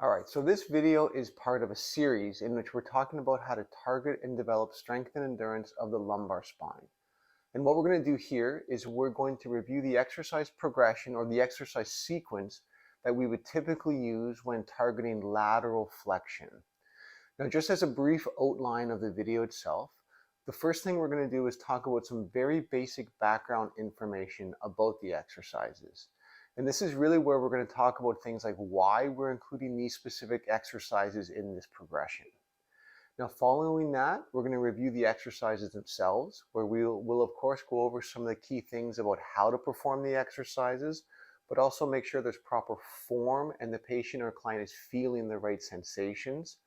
Alright, so this video is part of a series in which we're talking about how to target and develop strength and endurance of the lumbar spine. And what we're going to do here is we're going to review the exercise progression or the exercise sequence that we would typically use when targeting lateral flexion. Now, just as a brief outline of the video itself, the first thing we're going to do is talk about some very basic background information about the exercises. And this is really where we're going to talk about things like why we're including these specific exercises in this progression. Now, following that, we're going to review the exercises themselves, where we'll of course go over some of the key things about how to perform the exercises, but also make sure there's proper form and the patient or client is feeling the right sensations.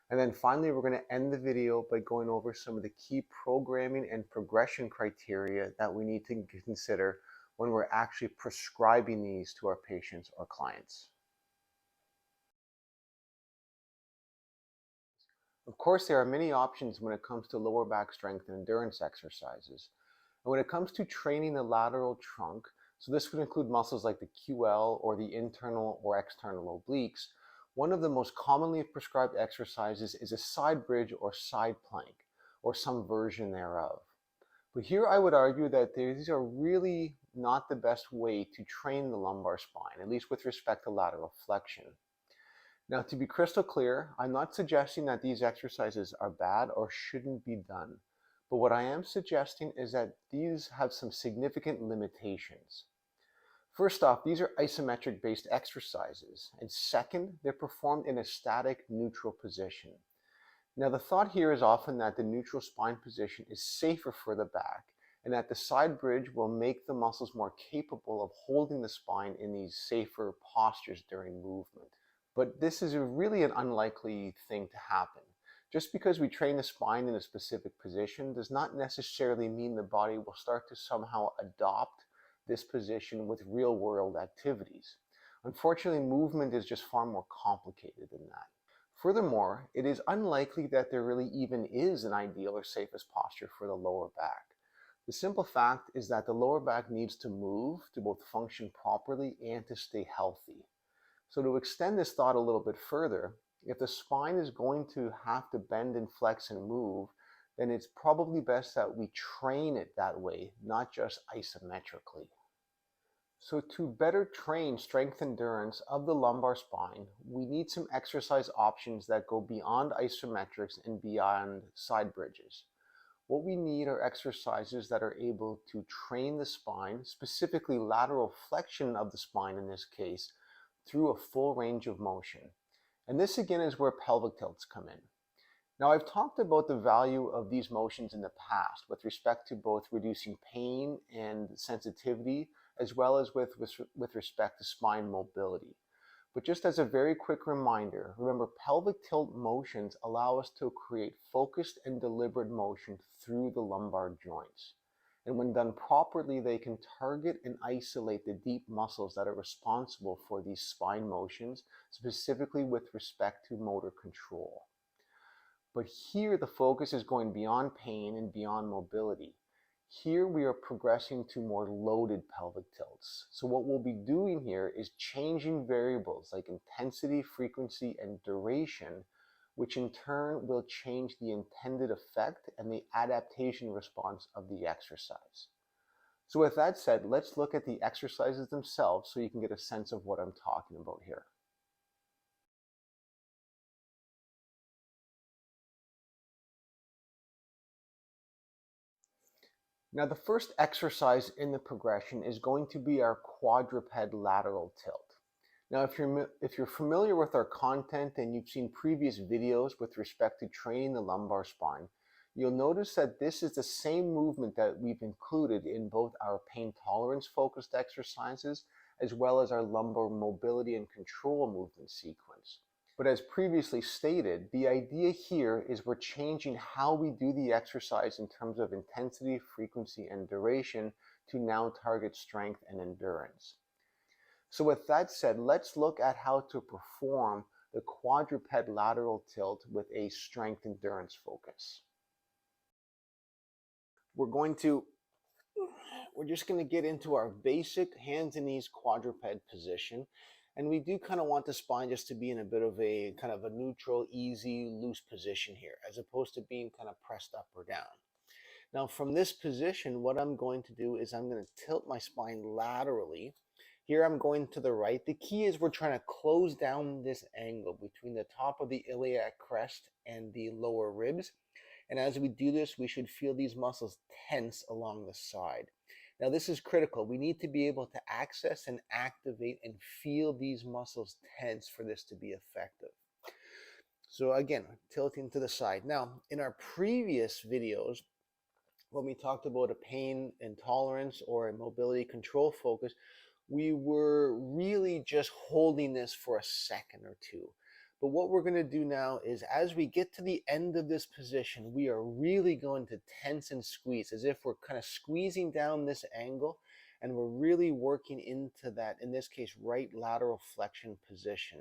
And then finally, we're going to end the video by going over some of the key programming and progression criteria that we need to consider when we're actually prescribing these to our patients or clients. Of course, there are many options when it comes to lower back strength and endurance exercises. And when it comes to training the lateral trunk, so this would include muscles like the QL or the internal or external obliques, one of the most commonly prescribed exercises is a side bridge or side plank, or some version thereof. But here I would argue that these are really not the best way to train the lumbar spine, at least with respect to lateral flexion. Now, to be crystal clear, I'm not suggesting that these exercises are bad or shouldn't be done. But what I am suggesting is that these have some significant limitations. First off, these are isometric based exercises, and second, they're performed in a static neutral position. Now, the thought here is often that the neutral spine position is safer for the back, and that the side bridge will make the muscles more capable of holding the spine in these safer postures during movement. But this is really an unlikely thing to happen. Just because we train the spine in a specific position does not necessarily mean the body will start to somehow adopt this position with real-world activities. Unfortunately, movement is just far more complicated than that. Furthermore, it is unlikely that there really even is an ideal or safest posture for the lower back. The simple fact is that the lower back needs to move to both function properly and to stay healthy. So to extend this thought a little bit further, if the spine is going to have to bend and flex and move, then it's probably best that we train it that way, not just isometrically. So to better train strength endurance of the lumbar spine, we need some exercise options that go beyond isometrics and beyond side bridges. What we need are exercises that are able to train the spine, specifically lateral flexion of the spine in this case, through a full range of motion. And this again is where pelvic tilts come in. Now, I've talked about the value of these motions in the past with respect to both reducing pain and sensitivity, as well as with respect to spine mobility. But just as a very quick reminder, remember pelvic tilt motions allow us to create focused and deliberate motion through the lumbar joints. And when done properly, they can target and isolate the deep muscles that are responsible for these spine motions, specifically with respect to motor control. But here the focus is going beyond pain and beyond mobility. Here we are progressing to more loaded pelvic tilts. So what we'll be doing here is changing variables like intensity, frequency, and duration, which in turn will change the intended effect and the adaptation response of the exercise. So with that said, let's look at the exercises themselves so you can get a sense of what I'm talking about here. Now, the first exercise in the progression is going to be our quadruped lateral tilt. Now, if you're familiar with our content and you've seen previous videos with respect to training the lumbar spine, you'll notice that this is the same movement that we've included in both our pain tolerance focused exercises as well as our lumbar mobility and control movement sequence. But as previously stated, the idea here is we're changing how we do the exercise in terms of intensity, frequency, and duration to now target strength and endurance. So with that said, let's look at how to perform the quadruped lateral tilt with a strength endurance focus. We're just going to get into our basic hands and knees quadruped position. And we do kind of want the spine just to be in a bit of a kind of a neutral, easy, loose position here, as opposed to being kind of pressed up or down. Now from this position, what I'm going to do is I'm going to tilt my spine laterally. Here I'm going to the right. The key is we're trying to close down this angle between the top of the iliac crest and the lower ribs. And as we do this, we should feel these muscles tense along the side. Now this is critical. We need to be able to access and activate and feel these muscles tense for this to be effective. So again, tilting to the side. Now, in our previous videos, when we talked about a pain intolerance or a mobility control focus, we were really just holding this for a second or two. But what we're going to do now is as we get to the end of this position, we are really going to tense and squeeze as if we're kind of squeezing down this angle, and we're really working into that, in this case, right lateral flexion position.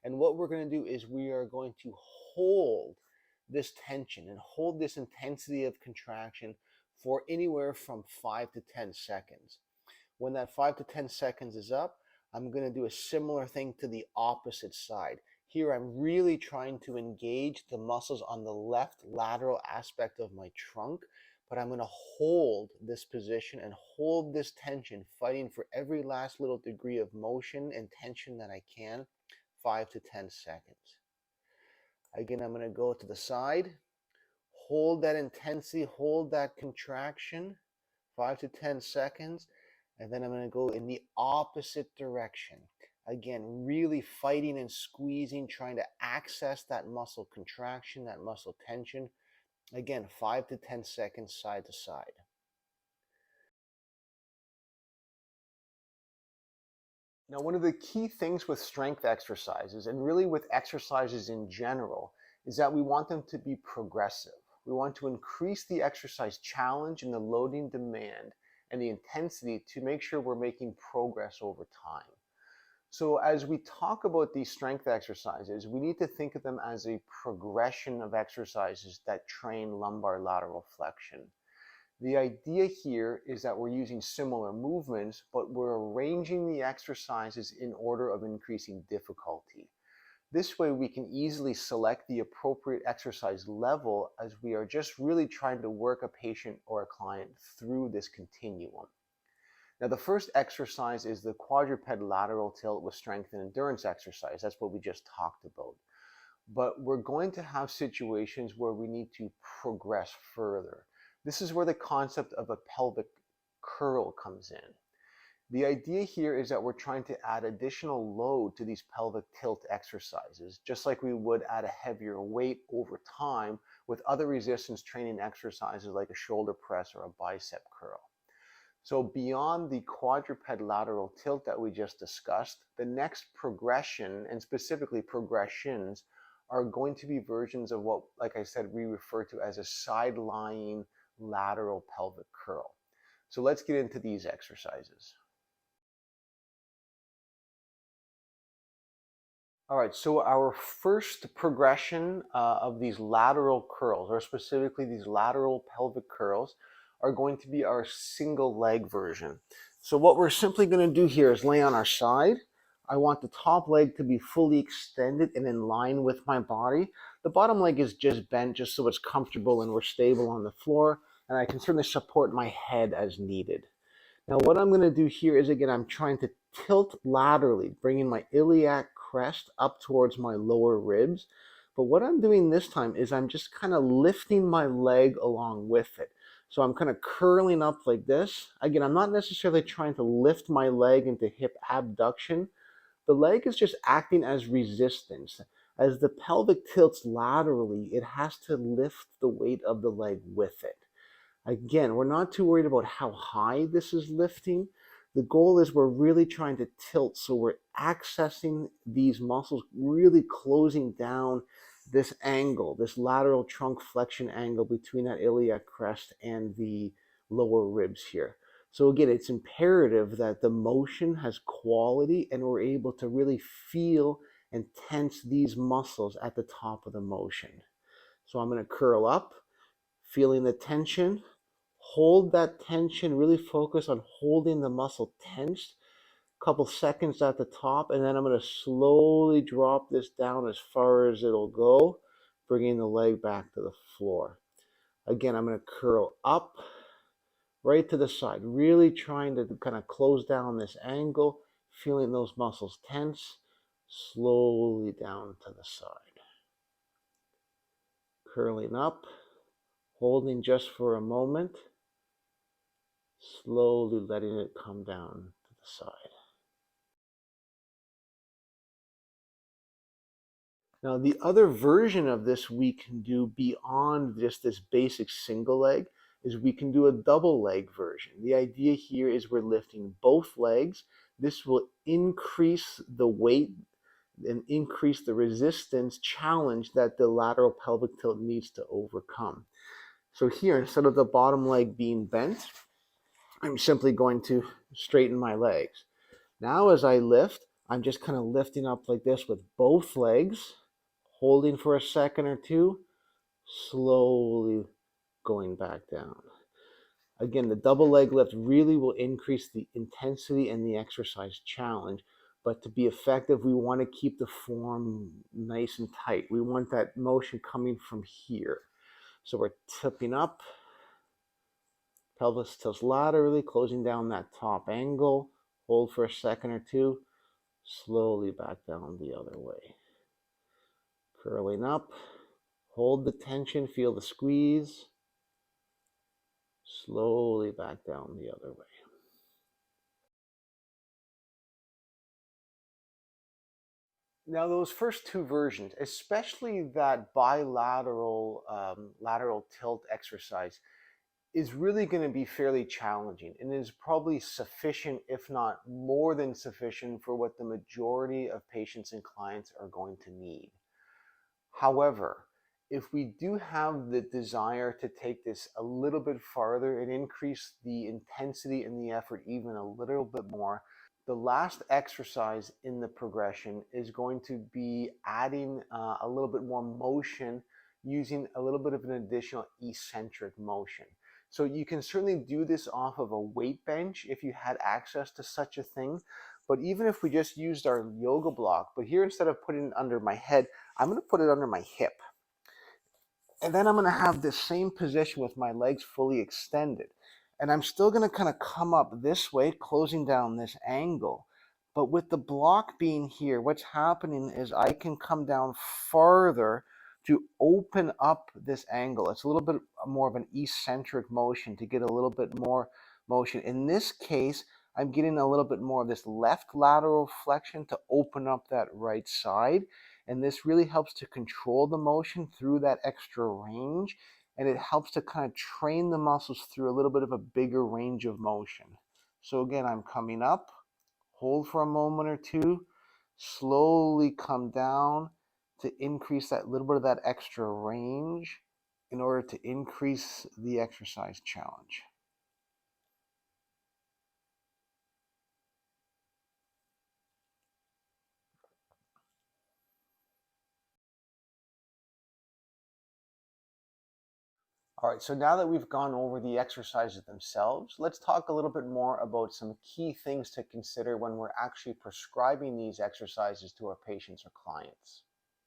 And what we're going to do is we are going to hold this tension and hold this intensity of contraction for anywhere from 5 to 10 seconds. When that 5 to 10 seconds is up, I'm going to do a similar thing to the opposite side. Here I'm really trying to engage the muscles on the left lateral aspect of my trunk, but I'm going to hold this position and hold this tension, fighting for every last little degree of motion and tension that I can, 5 to 10 seconds. Again, I'm going to go to the side, hold that intensity, hold that contraction, 5 to 10 seconds, and then I'm going to go in the opposite direction. Again, really fighting and squeezing, trying to access that muscle contraction, that muscle tension. Again, 5 to 10 seconds side to side. Now, one of the key things with strength exercises, and really with exercises in general, is that we want them to be progressive. We want to increase the exercise challenge and the loading demand and the intensity to make sure we're making progress over time. So as we talk about these strength exercises, we need to think of them as a progression of exercises that train lumbar lateral flexion. The idea here is that we're using similar movements, but we're arranging the exercises in order of increasing difficulty. This way we can easily select the appropriate exercise level as we are just really trying to work a patient or a client through this continuum. Now the first exercise is the quadruped lateral tilt with strength and endurance exercise. That's what we just talked about. But we're going to have situations where we need to progress further. This is where the concept of a pelvic curl comes in. The idea here is that we're trying to add additional load to these pelvic tilt exercises, just like we would add a heavier weight over time with other resistance training exercises like a shoulder press or a bicep curl. So beyond the quadruped lateral tilt that we just discussed, the next progression, and specifically progressions, are going to be versions of what, like I said, we refer to as a side-lying lateral pelvic curl. So let's get into these exercises. All right, so our first progression of these lateral curls, or specifically these lateral pelvic curls, are going to be our single leg version. So what we're simply going to do here is lay on our side. I want the top leg to be fully extended and in line with my body. The bottom leg is just bent just so it's comfortable and we're stable on the floor, and I can certainly support my head as needed. Now what I'm going to do here is, again, I'm trying to tilt laterally, bringing my iliac crest up towards my lower ribs. But what I'm doing this time is I'm just kind of lifting my leg along with it. So I'm kind of curling up like this. Again, I'm not necessarily trying to lift my leg into hip abduction. The leg is just acting as resistance. As the pelvic tilts laterally, it has to lift the weight of the leg with it. Again, we're not too worried about how high this is lifting. The goal is we're really trying to tilt, so we're accessing these muscles, really closing down this angle, this lateral trunk flexion angle between that iliac crest and the lower ribs here. So again, it's imperative that the motion has quality and we're able to really feel and tense these muscles at the top of the motion. So I'm going to curl up, feeling the tension. Hold that tension, really focus on holding the muscle tensed. couple seconds at the top, and then I'm going to slowly drop this down as far as it'll go, bringing the leg back to the floor. Again, I'm going to curl up, right to the side, really trying to kind of close down this angle, feeling those muscles tense, slowly down to the side. Curling up, holding just for a moment, slowly letting it come down to the side. Now, the other version of this we can do beyond just this basic single leg is we can do a double leg version. The idea here is we're lifting both legs. This will increase the weight and increase the resistance challenge that the lateral pelvic tilt needs to overcome. So here, instead of the bottom leg being bent, I'm simply going to straighten my legs. Now as I lift, I'm just kind of lifting up like this with both legs, holding for a second or two, slowly going back down. Again, the double leg lift really will increase the intensity and the exercise challenge, but to be effective, we want to keep the form nice and tight. We want that motion coming from here. So we're tipping up, pelvis tilts laterally, closing down that top angle, hold for a second or two, slowly back down the other way. Curling up, hold the tension, feel the squeeze, slowly back down the other way. Now those first two versions, especially that bilateral lateral tilt exercise, is really going to be fairly challenging and is probably sufficient, if not more than sufficient, for what the majority of patients and clients are going to need. However, if we do have the desire to take this a little bit farther and increase the intensity and the effort even a little bit more, the last exercise in the progression is going to be adding a little bit more motion using a little bit of an additional eccentric motion. So you can certainly do this off of a weight bench if you had access to such a thing. But even if we just used our yoga block, but here instead of putting it under my head, I'm going to put it under my hip. And then I'm going to have this same position with my legs fully extended. And I'm still going to kind of come up this way, closing down this angle. But with the block being here, what's happening is I can come down farther to open up this angle. It's a little bit more of an eccentric motion to get a little bit more motion. In this case, I'm getting a little bit more of this left lateral flexion to open up that right side. And this really helps to control the motion through that extra range. And it helps to kind of train the muscles through a little bit of a bigger range of motion. So again, I'm coming up, hold for a moment or two, slowly come down to increase that little bit of that extra range in order to increase the exercise challenge. All right, so now that we've gone over the exercises themselves, let's talk a little bit more about some key things to consider when we're actually prescribing these exercises to our patients or clients.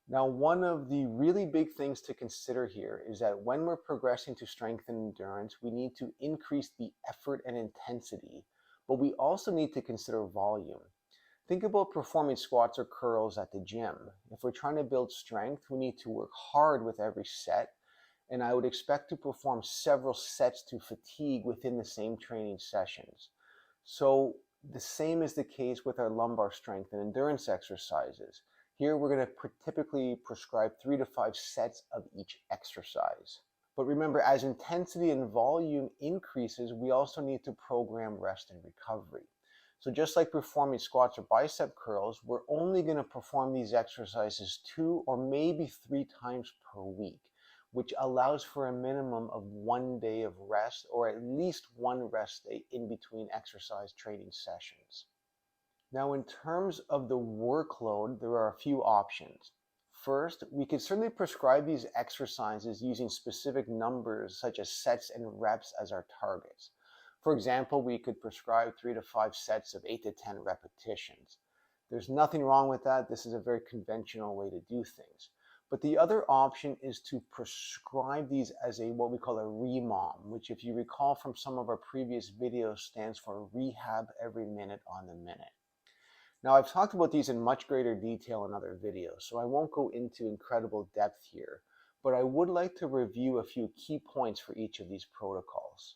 Now, one of the really big things to consider here is that when we're progressing to strength and endurance, we need to increase the effort and intensity, but we also need to consider volume. Think about performing squats or curls at the gym. If we're trying to build strength, we need to work hard with every set, and I would expect to perform several sets to fatigue within the same training sessions. So the same is the case with our lumbar strength and endurance exercises. Here we're going to typically prescribe 3 to 5 sets of each exercise. But remember, as intensity and volume increases, we also need to program rest and recovery. So just like performing squats or bicep curls, we're only going to perform these exercises 2 or maybe 3 times per week, which allows for a minimum of 1 day of rest or at least 1 rest day in between exercise training sessions. Now, in terms of the workload, there are a few options. First, we could certainly prescribe these exercises using specific numbers such as sets and reps as our targets. For example, we could prescribe 3 to 5 sets of 8 to 10 repetitions. There's nothing wrong with that. This is a very conventional way to do things. But the other option is to prescribe these as a what we call a REMOM, which if you recall from some of our previous videos stands for rehab every minute on the minute. Now I've talked about these in much greater detail in other videos, so I won't go into incredible depth here, but I would like to review a few key points for each of these protocols.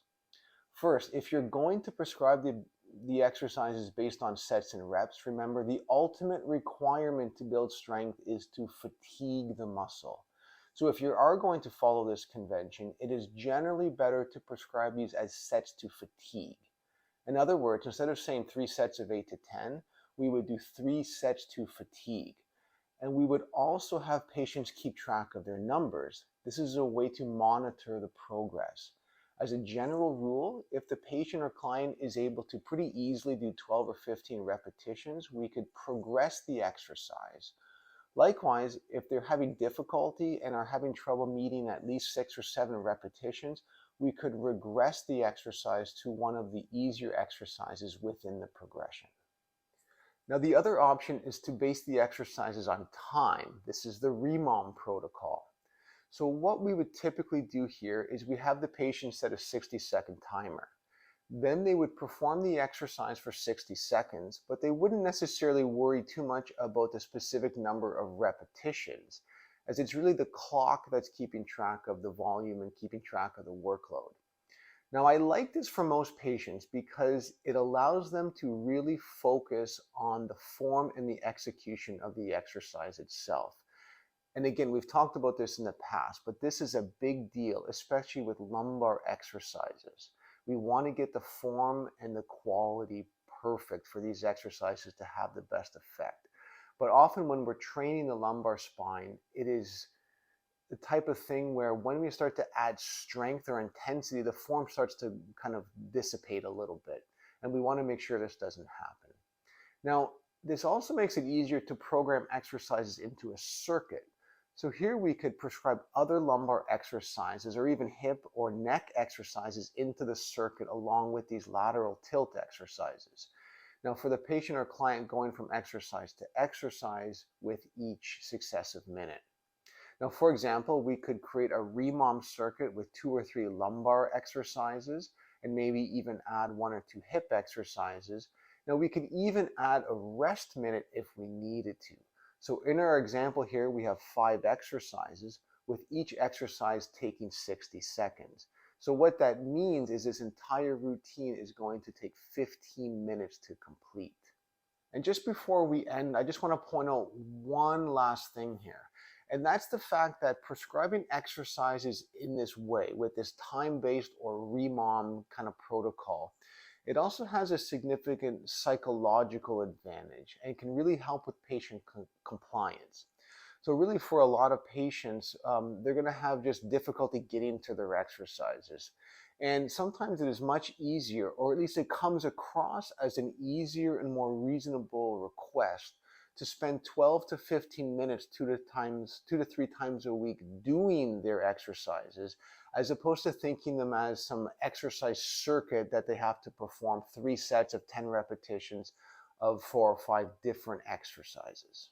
First, if you're going to prescribe the exercises based on sets and reps, remember the ultimate requirement to build strength is to fatigue the muscle. So if you are going to follow this convention, it is generally better to prescribe these as sets to fatigue. In other words, instead of saying 3 sets of 8 to 10, we would do 3 sets to fatigue. And we would also have patients keep track of their numbers. This is a way to monitor the progress. As a general rule, if the patient or client is able to pretty easily do 12 or 15 repetitions, we could progress the exercise. Likewise, if they're having difficulty and are having trouble meeting at least 6 or 7 repetitions, we could regress the exercise to one of the easier exercises within the progression. Now, the other option is to base the exercises on time. This is the REMOM protocol. So what we would typically do here is we have the patient set a 60-second timer. Then they would perform the exercise for 60 seconds, but they wouldn't necessarily worry too much about the specific number of repetitions, as it's really the clock that's keeping track of the volume and keeping track of the workload. Now, I like this for most patients because it allows them to really focus on the form and the execution of the exercise itself. And again, we've talked about this in the past, but this is a big deal, especially with lumbar exercises. We want to get the form and the quality perfect for these exercises to have the best effect. But often when we're training the lumbar spine, it is the type of thing where when we start to add strength or intensity, the form starts to kind of dissipate a little bit. And we want to make sure this doesn't happen. Now, this also makes it easier to program exercises into a circuit. So here we could prescribe other lumbar exercises or even hip or neck exercises into the circuit along with these lateral tilt exercises. Now for the patient or client going from exercise to exercise with each successive minute. Now for example, we could create a REMOM circuit with 2 or 3 lumbar exercises and maybe even add 1 or 2 hip exercises. Now we could even add a rest minute if we needed to. So in our example here, we have 5 exercises, with each exercise taking 60 seconds. So what that means is this entire routine is going to take 15 minutes to complete. And just before we end, I just want to point out one last thing here. And that's the fact that prescribing exercises in this way, with this time-based or REMOM kind of protocol, it also has a significant psychological advantage and can really help with patient compliance. So really for a lot of patients, they're going to have just difficulty getting to their exercises. And sometimes it is much easier, or at least it comes across as an easier and more reasonable request to spend 12 to 15 minutes 2 to 3 times a week doing their exercises, as opposed to thinking them as some exercise circuit that they have to perform 3 sets of 10 repetitions of 4 or 5 different exercises.